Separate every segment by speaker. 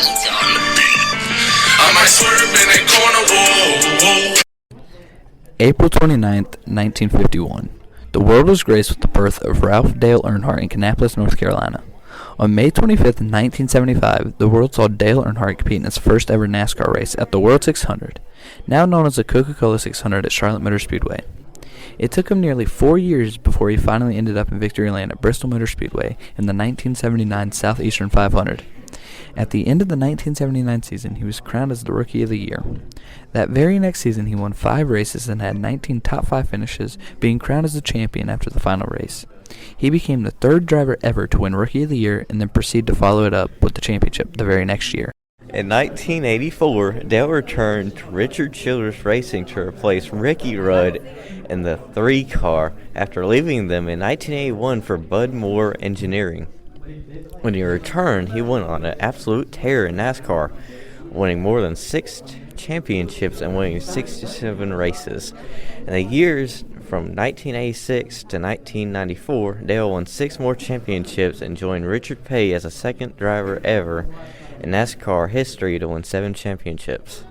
Speaker 1: I might swerve in that corner, whoa.
Speaker 2: April 29th, 1951. The world was graced with the birth of Ralph Dale Earnhardt in Kannapolis, North Carolina. On May 25th, 1975, the world saw Dale Earnhardt compete in his first ever NASCAR race at the World 600, now known as the Coca-Cola 600 at Charlotte Motor Speedway. It took him nearly 4 years before he finally ended up in victory lane at Bristol Motor Speedway in the 1979 Southeastern 500. At the end of the 1979 season, he was crowned as the Rookie of the Year. That very next season, he won 5 races and had 19 top 5 finishes, being crowned as the champion after the final race. He became the 3rd driver ever to win Rookie of the Year and then proceeded to follow it up with the championship the very next year.
Speaker 3: In 1984, Dale returned to Richard Childress Racing to replace Ricky Rudd in the 3 car after leaving them in 1981 for Bud Moore Engineering. When he returned, he went on an absolute tear in NASCAR, winning more than 6 championships and winning 67 races. In the years from 1986 to 1994, Dale won 6 more championships and joined Richard Petty as the 2nd driver ever in NASCAR history to win 7 championships.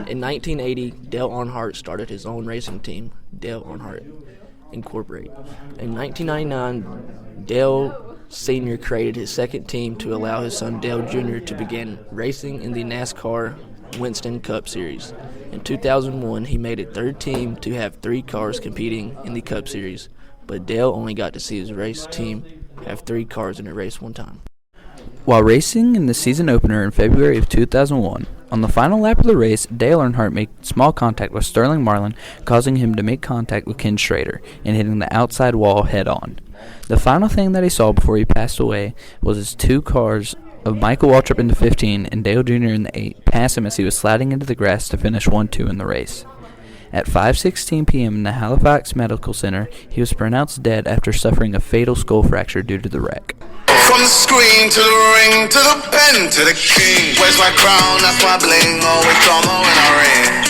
Speaker 4: In 1980, Dale Earnhardt started his own racing team, Dale Earnhardt Incorporated. In 1999, Dale Sr. created his second team to allow his son Dale Jr. to begin racing in the NASCAR Winston Cup Series. In 2001, he made a 3rd team to have 3 cars competing in the Cup Series, but Dale only got to see his race team have 3 cars in a race one time.
Speaker 2: While racing in the season opener in February of 2001, on the final lap of the race, Dale Earnhardt made small contact with Sterling Marlin, causing him to make contact with Ken Schrader and hitting the outside wall head-on. The final thing that he saw before he passed away was his 2 cars of Michael Waltrip in the 15 and Dale Jr. in the 8 pass him as he was sliding into the grass to finish 1-2 in the race. At 5:16 p.m. in the Halifax Medical Center, he was pronounced dead after suffering a fatal skull fracture due to the wreck.
Speaker 1: From the screen to the ring, to the pen, to the king. Where's my crown? That's my bling. Always drama when I ring.